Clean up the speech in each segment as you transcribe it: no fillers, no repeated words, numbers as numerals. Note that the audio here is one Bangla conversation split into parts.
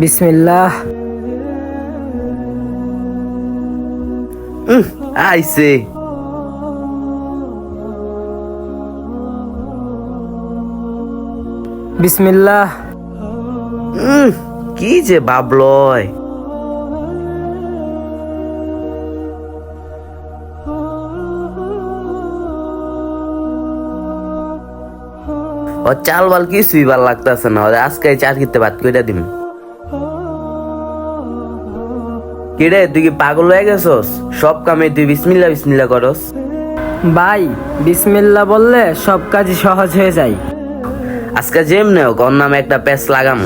বিসমিল্লাহ। আইছে। বিসমিল্লাহ। কি যে বাবলয়। ও চাল বাল কিছুই ভাল লাগতেছে না, ওরে আজকে চার খেতে ভাত কইরা দিম। কিরে তুই কি পাগল হয়ে গেছস? সব কামে তুই বিসমিল্লাহ বিসমিল্লাহ করস। ভাই, বিসমিল্লাহ বললে সব কাজই সহজ হয়ে যায়। আজকে যেমনে হোক ওর নামে একটা প্যাচ লাগাম।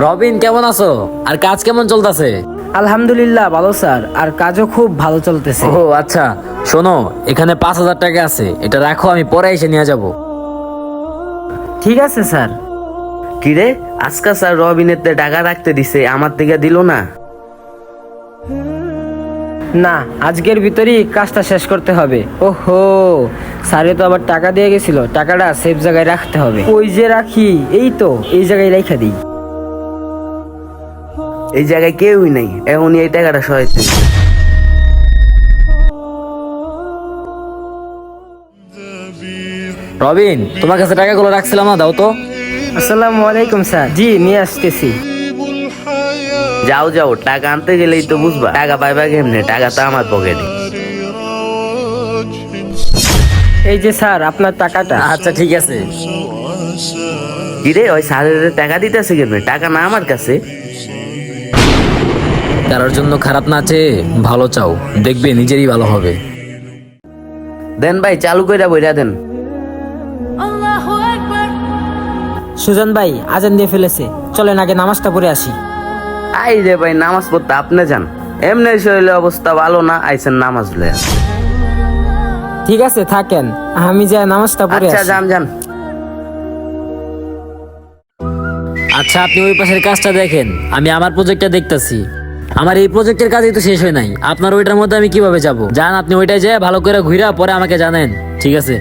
রবিন, কেমন আছো? আর কাজ কেমন চলতেছে? আলহামদুলিল্লাহ ভালো স্যার, আর কাজও খুব ভালো চলতেছে। ও আচ্ছা, শোনো, এখানে 5,000 টাকা আছে, এটা রাখো, আমি পরে এসে নিয়ে যাব। ঠিক আছে স্যার। কিরে আজকে স্যার রবিনের টাকা রাখতে দিছে, আমার থেকে দিল না? না, আজকের ভিতরেই কাজটা শেষ করতে হবে। ওহো, স্যারে তো আবার টাকা দিয়ে গেছিল, টাকাটা সেফ জায়গায় রাখতে হবে। ওই যে রাখি, এই তো এই জায়গায় রেখে দিই। এই জায়গায় কেউই নাই, এখনই এই টাকাটা সহায়তা। রবিন, তোমার কাছে টাকাগুলো রাখছিলাম না, দাও তো। আসসালামু আলাইকুম স্যার। জি, নিয়ে আসতেছি। যাও যাও, টাকা আনতে গেলেই তো বুঝবা টাকা পাইবা কেমনে, টাকা তো আমার পকেটে। এই যে স্যার আপনার টাকাটা। আচ্ছা ঠিক আছে। কিরে ওই স্যারের টাকা দিতেছে কেমনে? টাকা না আমার কাছে। কারোর জন্য খারাপ না চেয়ে ভালো চাও, দেখবে নিজেরই ভালো হবে। দেন ভাই, চালু কইরা বইরা দেন। সুজন ভাই, আজান দিয়ে ফেলেছে, চলেন আগে নামাজটা পড়ে আসি। আই রে ভাই, নামাজ পড়তে আপনি যান, এমনি শরীরের অবস্থা ভালো না, আইছেন নামাজ লয়া। ঠিক আছে থাকেন, আমি যাই নামাজটা পড়ে আচ্ছা আসি। যান যান। আচ্ছা, আপনি ওই পাশের কাজটা দেখেন, আমি আমার প্রজেক্টটা দেখতাছি। আমার এই প্রজেক্টের কাজই তো শেষ হয় নাই, আপনার ওইটার মধ্যে আমি কিভাবে যাব? যান, আপনি ওইটাই যেয়ে ভালো করে ঘুরা পরে আমাকে জানেন, ঠিক আছে?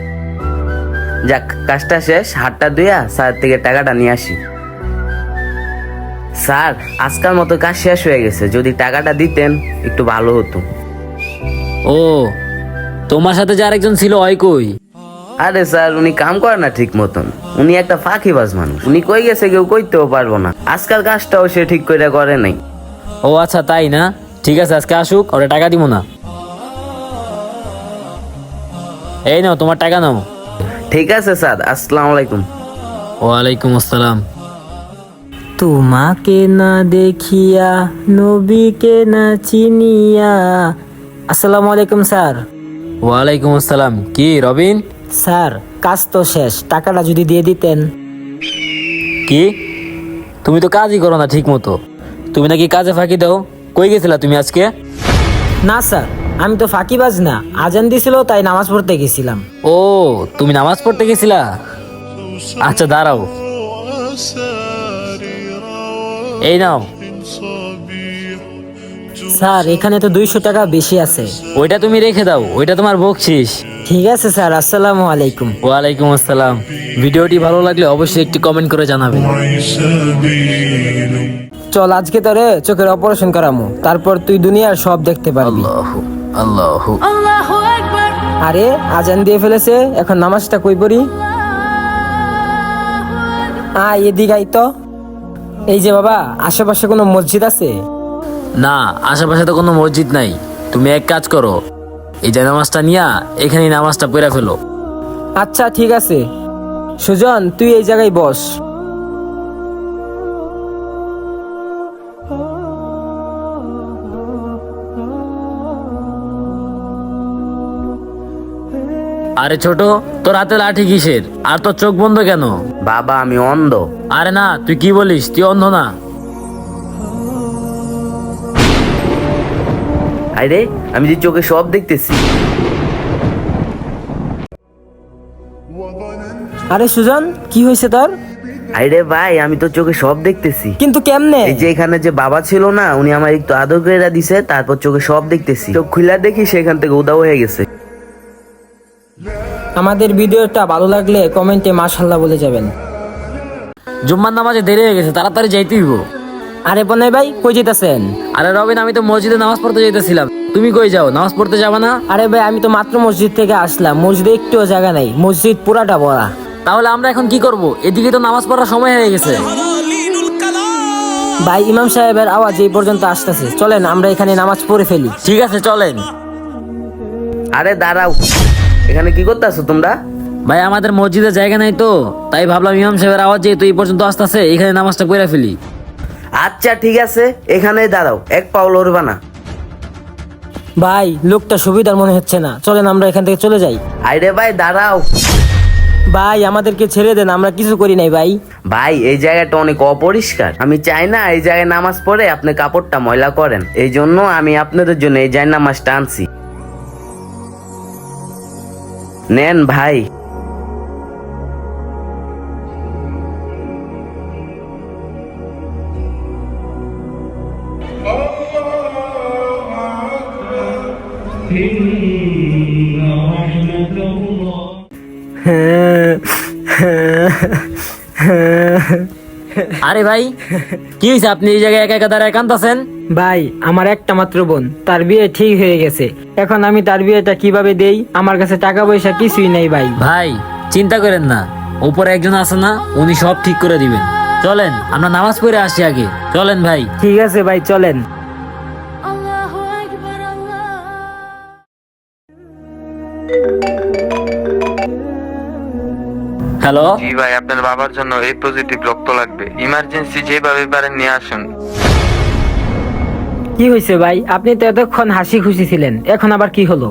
যাক, কাজটা শেষ, হাতটা ধুইয়া স্যার থেকে টাকাটা নিয়ে আসি। স্যার, আজকাল মতো কাজ শেষ হয়ে গেছে, যদি টাকাটা দিতেন একটু ভালো হতো। ও, তোমার সাথে যে আরেকজন ছিল, ওই কই? আরে স্যার, উনি কাম করে না ঠিক মতন, উনি একটা ফাঁকিবাজ মানুষ, উনি কই গেছে কেউ কইতেও পারবো না। আজকাল কাজটাও সে ঠিক করে করে নাই। ও আচ্ছা, তাই না? ঠিক আছে, আজকে আসুক, ওরা টাকা দিব না। এই নাও, তোমার টাকা নাও। ঠিক আছে স্যার, আসসালামু আলাইকুম। ওয়ালাইকুম আসসালাম। তোমাকে না দেখিয়া নবীকে না চিনিয়া। আসসালামু আলাইকুম স্যার। ওয়ালাইকুম আসসালাম। কি রবিন? স্যার, কাজ তো শেষ, টাকাটা যদি দিয়ে দিতেন। কি? তুমি তো কাজই করো না ঠিক মতো, তুমি নাকি কাজে ফাঁকি দাও? কই গেছিলা তুমি আজকে? না স্যার, আমি তো ফাঁকিবাজ না, আজান দিছিল তাই নামাজ পড়তে গেছিলাম। ও, তুমি নামাজ পড়তে গেছিলা? আচ্ছা দাঁড়াও, এই নাও। স্যার, এখানে তো 200 টাকা বেশি আছে। ওইটা তুমি রেখে দাও, ওইটা তোমার বকশিস। ঠিক আছে স্যার, আসসালামু আলাইকুম। ওয়ালাইকুম আসসালাম। ভিডিওটি ভালো লাগলে অবশ্যই একটি কমেন্ট করে জানাবেন। চল, আজকে তোরে চোখের অপারেশন করামু, তারপর তুই দুনিয়ার সব দেখতে পারবি। আল্লাহু আরে, আজান দিয়ে ফেলেছে, এখন নামাজটা কই পড়ি? এদিকে আই তো। এই যে বাবা, আশেপাশে কোনো মসজিদ আছে? না, আশেপাশে তো কোনো মসজিদ নাই। তুমি এক কাজ করো, এই যে নামাজটা নিয়া এখানে নামাজটা পড়ে ফেলো। আচ্ছা ঠিক আছে। সুজন, তুই এই জায়গায় বস। আরে ছোট, তোর হাতে লাঠি কিসের? আর তোর চোখ বন্ধ কেন? বাবা, আমি অন্ধ। আরে না, তুই কি বলিস? তুই অন্ধ না। আরে, আমি যে চোখে সব দেখতেছি। আরে সুজন, কি হয়েছে তোর? আরে ভাই, আমি তো চোখে সব দেখতেছি। কিন্তু কেমনে? এই যে এখানে যে বাবা ছিল না, উনি আমার একটু আদর করে দিছে, তারপর চোখে সব দেখতেছি। চোখ খুলে দেখি সেখান থেকে উদাও হয়ে গেছে। আমাদের ভিডিওটা ভালো লাগলে কমেন্টে মাশাআল্লাহ বলে যাবেন। জুম্মার নামাজে দেরি হয়ে গেছে, তাড়াতাড়ি যাইতে হইব। আরে বনাই ভাই কই যেতেছেন? আরে রবিন, আমি তো মসজিদে নামাজ পড়তে যাইতেছিলাম। তুমি কই যাও? নামাজ পড়তে যাবা না? আরে ভাই আমি তো মাত্র মসজিদ থেকে আসলাম, মসজিদে একটুও জায়গা নাই, মসজিদ পুরাটা ভরা। তাহলে আমরা এখন কি করব? এদিকে তো নামাজ পড়ার সময় হয়ে গেছে। ভাই ইমাম সাহেবের আওয়াজ এই পর্যন্ত আসতেছে, চলেন আমরা এখানে নামাজ পড়ে ফেলি। ঠিক আছে, চলেন। আরে দাঁড়াও, এখানে কি করতেছো তোমরা? ভাই আমাদের মসজিদে জায়গা নাই তো, তাই ভাবলাম ইমাম সাহেবের আওয়াজ যেহেতু এই পর্যন্ত আসতেছে, এখানে নামাজটা পড়ে ফেলি। আচ্ছা ঠিক আছে, এখানেই দাঁড়াও, এক পাও লড়বা না। ভাই লোকটা সুবিধার মনে হচ্ছে না, চলেন আমরা এখান থেকে চলে যাই। আরে ভাই দাঁড়াও। ভাই আমাদেরকে ছেড়ে দেন, আমরা কিছু করি নাই ভাই। ভাই এই জায়গাটা অনেক অপরিষ্কার, আমি চাই না এই জায়গায় নামাজ পড়ে আপনি কাপড়টা ময়লা করেন, এই জন্য আমি আপনাদের জন্য এই জায়গায় নামাজটা আনছি। নেন ভাই। আরে ভাই, কি হয়েছে? আপনি এই জায়গায় একা একা দাঁড়ায় কাঁদতেছেন? ভাই আমার একটা মাত্র বোন, তার বিয়ে ঠিক হয়ে গেছে, এখন আমি তার বিয়েটা কিভাবে দেই? আমার কাছে টাকা পয়সা কিছুই নেই ভাই। ভাই চিন্তা করেন না, উপরে একজন আছে না, উনি সব ঠিক করে দিবেন। চলেন আমরা নামাজ পড়ে আসি আগে, চলেন ভাই। ঠিক আছে ভাই চলেন। Allahu Akbar Allah. হ্যালো, জি ভাই, আপনার বাবার জন্য এই পজিটিভ রক্ত লাগবে, ইমার্জেন্সি যেভাবে পারেন নিয়ে আসুন। কি হয়েছে ভাই? আপনি তো এতক্ষণ হাসি খুশি ছিলেন, এখন আবার কি হলো?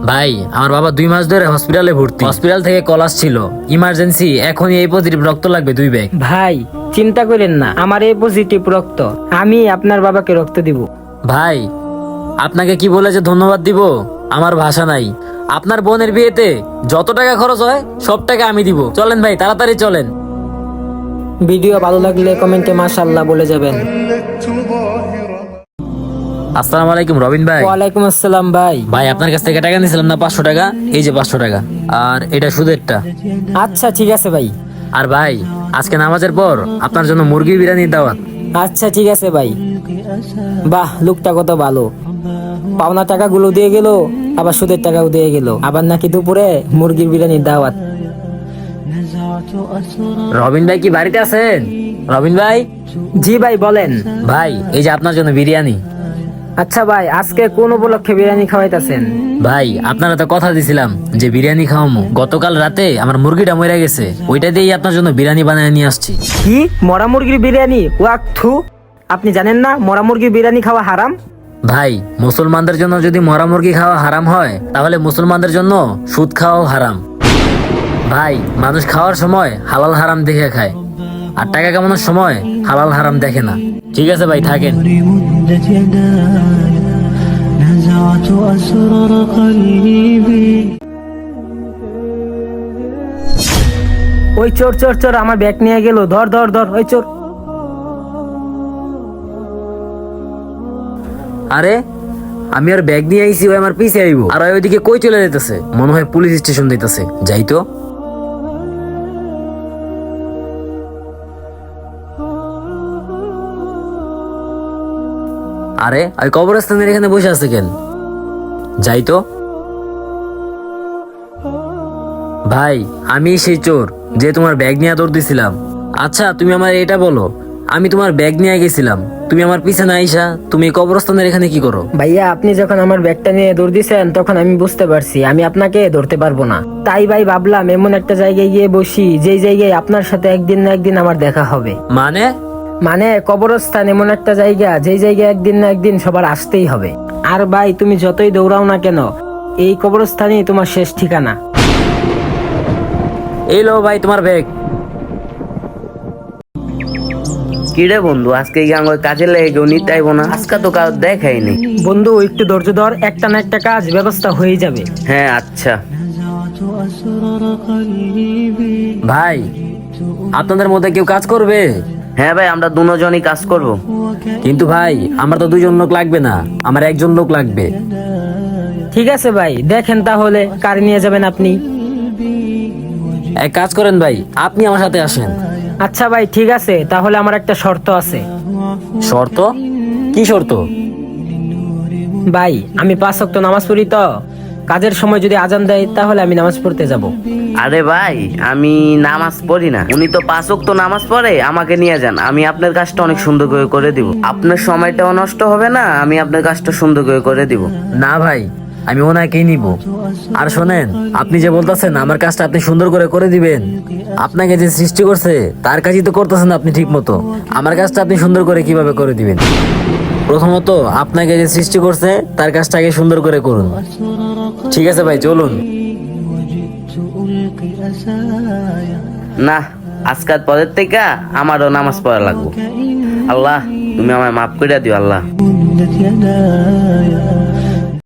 ভাই আমার বাবা 2 মাস ধরে হসপিটালে ভর্তি, হসপিটাল থেকে কল আসছিল ইমার্জেন্সি, এখনই এই পজিটিভ রক্ত লাগবে 2 ব্যাগ। ভাই চিন্তা করেন না, আমার এই পজিটিভ রক্ত, আমি আপনার বাবাকে রক্ত দিব। ভাই আপনাকে কি বলে যে ধন্যবাদ দিব, আমার ভাষা নাই। আপনার বোনের বিয়েতে যত টাকা খরচ হয় সব টাকা আমি দিব। চলেন ভাই, তাড়াতাড়ি চলেন। ভিডিও ভালো লাগলে কমেন্টে মাশাআল্লাহ বলে যাবেন। আসসালামু আলাইকুম রবিন ভাই। ওয়ালাইকুম আসসালাম ভাই। ভাই আপনার কাছ থেকে টাকা নিয়েছিলাম না 500 টাকা, এই যে 500 টাকা, আর এটা সুদেরটা। আচ্ছা ঠিক আছে ভাই। আর ভাই আজকে নামাজের পর আপনার জন্য মুরগি বিরিয়ানির দাওয়াত। আচ্ছা ঠিক আছে ভাই। বাহ লোকটা কত ভালো, পাওনা টাকাগুলো দিয়ে গেল, আবার সুদের টাকাও দিয়ে গেল, আবার নাকি দুপুরে মুরগির বিরিয়ানির দাওয়াত। রবিন ভাই কি বাড়িতে আছেন? রবিন ভাই। জি ভাই বলেন। ভাই এই যে আপনার জন্য বিরিয়ানি। আচ্ছা ভাই আজকে কোন উপলক্ষে বিরিয়ানি খাওয়াইতাছেন? ভাই আপনারা তো কথা দিছিলাম যে বিরিয়ানি খাওয়ামু, গতকাল রাতে আমার মুরগিটা মরে গেছে, ওইটা দিয়েই আপনার জন্য বিরিয়ানি বানিয়ে নিয়ে আসছি। কি মরা মুরগির বিরিয়ানি? ওয়াক থু, আপনি জানেন না মরা মুরগির বিরিয়ানি খাওয়া হারাম? ভাই মুসলমানদের জন্য যদি মরা মুরগি খাওয়া হারাম হয়, তাহলে মুসলমানদের জন্য সুদ খাওয়াও হারাম। ভাই মানুষ খাওয়ার সময় হালাল হারাম দেখে খায়, আর টাকা কামানোর সময় হালাল হারাম দেখে না। ঠিক আছে ভাই থাকেন। مدت يداي نزعت أسرار قلبي ওই চোর চোর চোর আমার ব্যাগ নিয়ে গেল, ধর ধর ধর ওই চোর। আরে আমি আর ব্যাগ নিয়ে আইছি, ওই আমার পিছে আইবো, আর ওইদিকে কই চলে যেতেছে? মনে হয় পুলিশ স্টেশন দিতেছে, যাই তো। আরে ওই কবরস্থানের এখানে বসে আছে কেন? যাই তো। ভাই আমি সেই চোর যে তোমার ব্যাগ নিয়ে দৌড় দিছিলাম। আচ্ছা তুমি আমার এটা বলো, আমি তোমার ব্যাগ নিয়ে গেছিলাম, তুমি আমার পিছে না আইসা তুমি এই কবরস্থানের এখানে কি করো? ভাইয়া আপনি যখন আমার ব্যাগটা নিয়ে দৌড় দিছেন, তখন আমি বুঝতে পারছি আমি আপনাকে ধরতে পারবো না, তাই ভাই ভাবলাম এমন একটা জায়গায় গিয়ে বসি যেই জায়গায় আপনার সাথে একদিন না একদিন আমার দেখা হবে। মানে? মানে কবরস্থান এমন একটা জায়গা যেই জায়গায় একদিন না একদিন সবার আসতেই হবে। আর ভাই তুমি যতই দৌড়াও না কেন, এই কবরস্থানই তোমার শেষ ঠিকানা। এই লো ভাই তোমার ব্যাগ। কিরে বন্ধু, আজকে কি আমার কাজে লেগে কেউ নিতে আইবো না? আজকে তো কাজ দেখাইনি। বন্ধু একটু ধৈর্য ধর, একটা না একটা কাজ ব্যবস্থা হয়ে যাবে। হ্যাঁ আচ্ছা। نزعت أسرار قلبي ভাই আপনাদের মধ্যে কেউ কাজ করবে? হ্যাঁ ভাই, আমরা দুজনই কাজ করব। কিন্তু ভাই আমার তো 2জন লোক লাগবে না, আমার 1জন লোক লাগবে। ঠিক আছে ভাই, দেখেন তাহলে কার নিয়ে যাবেন আপনি। এক কাজ করেন ভাই, আপনি আমার সাথে আসেন। আচ্ছা ভাই ঠিক আছে, তাহলে আমার একটা শর্ত আছে। শর্ত? কি শর্ত? ভাই আমি 5 ওয়াক্ত নামাজ পড়ি তো, কাজের সময় যদি আজান দেয় তাহলে আমি নামাজ পড়তে যাব। আরে ভাই, আমি নামাজ পড়ি না, উনি তো 5 ওয়াক্ত নামাজ পড়ে, আমাকে নিয়ে যান, আমি আপনার কাজটা অনেক সুন্দর করে করে দিব, আপনার সময়টাও নষ্ট হবে না, আমি আপনার কাজটা সুন্দর করে করে দিব। না ভাই, আমি ওনাকেই নিব। আর শোনেন, আপনি যে বলতেছেন আমার কাজটা আপনি সুন্দর করে করে দিবেন, আপনাকে যে সৃষ্টি করছে তার কাজই তো করতেছেন আপনি ঠিক মতো। আমার কাজটা আপনি সুন্দর করে কিভাবে করে দিবেন? প্রথমত আপনাকে যে সৃষ্টি করছে তার কাজটা আগে সুন্দর করে করুন। ঠিক আছে ভাই, চলুন। وجئت ألقي أسايا না, আজকাল পরের থেকে আমারও নামাজ পড়া লাগবে। আল্লাহ, তুমি আমায় মাফ করে দিও আল্লাহ। مدت يداي